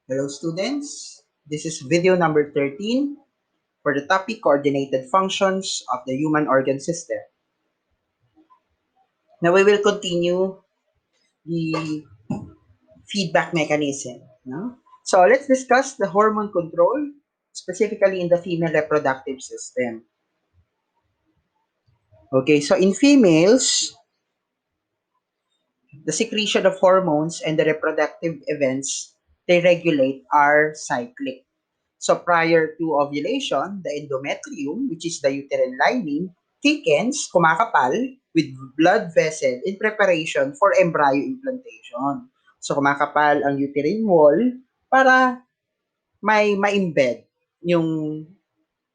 Hello students, this is video number 13 for the topic coordinated functions of the human organ system. Now we will continue the feedback mechanism. No? So let's discuss the hormone control, specifically in the female reproductive system. Okay, so in females, the secretion of hormones and the reproductive events they regulate are cyclic. So prior to ovulation, the endometrium, which is the uterine lining, thickens, kumakapal, with blood vessel in preparation for embryo implantation. So kumakapal ang uterine wall para may ma-embed yung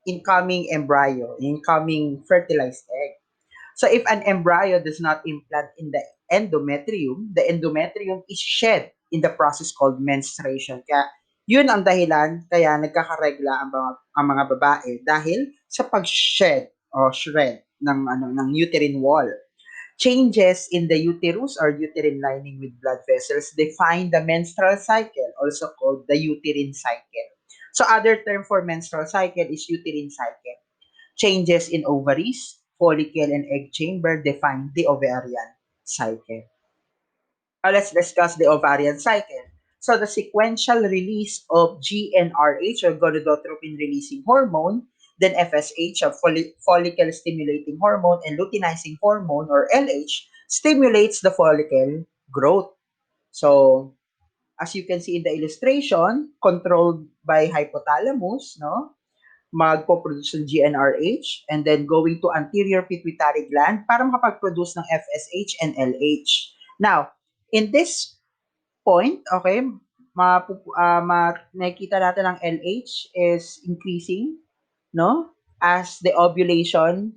incoming embryo, incoming fertilized egg. So if an embryo does not implant in the endometrium is shed in the process called menstruation. Kaya yun ang dahilan kaya nagkakaregla ang mga babae dahil sa pag-shed o shred ng uterine wall. Changes in the uterus or uterine lining with blood vessels define the menstrual cycle, also called the uterine cycle. So other term for menstrual cycle is uterine cycle. Changes in ovaries, follicle, and egg chamber define the ovarian cycle. Now let's discuss the ovarian cycle. So the sequential release of GnRH or gonadotropin releasing hormone, then FSH or follicle stimulating hormone, and luteinizing hormone or LH stimulates the follicle growth. So as you can see in the illustration, controlled by hypothalamus, no? Magpo-produce ng GnRH and then going to anterior pituitary gland para makapag-produce ng FSH and LH. Now, in this point, okay, nakikita natin ang LH is increasing, no? As the ovulation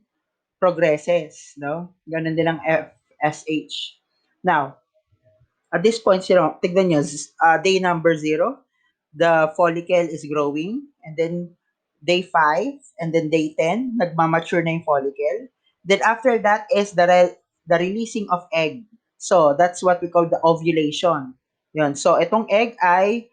progresses, no? Ganun din ang FSH. Now, at this point, tignan nyo, day number 0, the follicle is growing, and then day 5, and then day 10, nagmamature na yung follicle. Then after that is the releasing of egg. So that's what we call the ovulation. Yun. So itong egg ay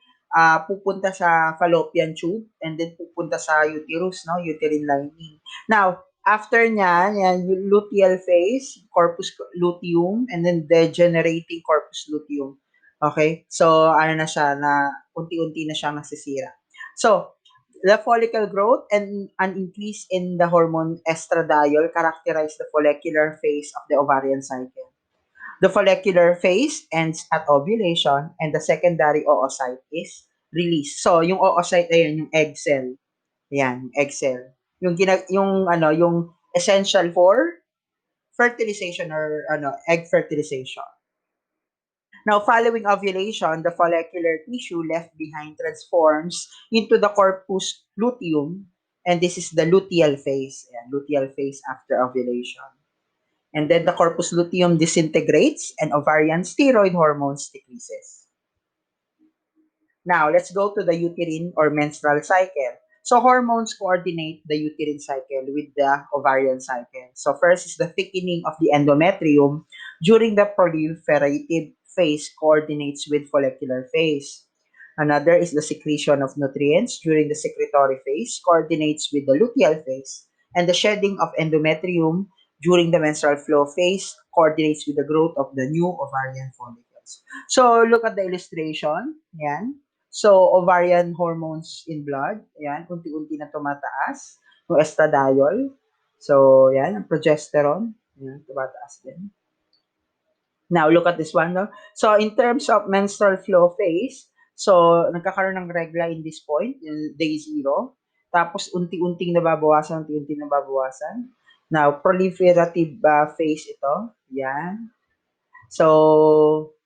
pupunta sa fallopian tube and then pupunta sa uterus, no, uterine lining. Now, after niya, yan, yung luteal phase, corpus luteum, and then degenerating corpus luteum. Okay? So, ano na siya, na unti-unti na siyang nasisira. So, the follicle growth and an increase in the hormone estradiol characterize the follicular phase of the ovarian cycle. The follicular phase ends at ovulation and the secondary oocyte is released. So, yung oocyte ay yung egg cell. Yan, egg cell. Yung essential for fertilization or egg fertilization. Now, following ovulation, the follicular tissue left behind transforms into the corpus luteum, and this is the luteal phase. Ayan, luteal phase after ovulation. And then the corpus luteum disintegrates and ovarian steroid hormones decreases. Now, let's go to the uterine or menstrual cycle. So, hormones coordinate the uterine cycle with the ovarian cycle. So, first is the thickening of the endometrium during the proliferative phase coordinates with follicular phase. Another is the secretion of nutrients during the secretory phase coordinates with the luteal phase. And the shedding of endometrium during the menstrual flow phase coordinates with the growth of the new ovarian follicles. So, look at the illustration. Yan. So, ovarian hormones in blood, ayan, unti-unti na tumataas. Yung estradiol. So, ayan, ang progesterone, ayan, tumataas din. Now, look at this one, no? So, in terms of menstrual flow phase, so, nagkakaroon ng regla in this point, day 0. Tapos, unti-unting nababawasan. Now, proliferative phase ito. Yan. So,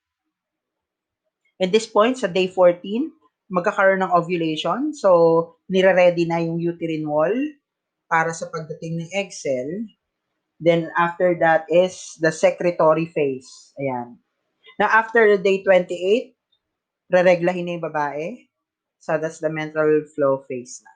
at this point, sa day 14, magkakaroon ng ovulation. So, nire-ready na yung uterine wall para sa pagdating ng egg cell. Then, after that is the secretory phase. Ayan. Now, after the day 28, re-reglahin na yung babae. So, that's the menstrual flow phase na.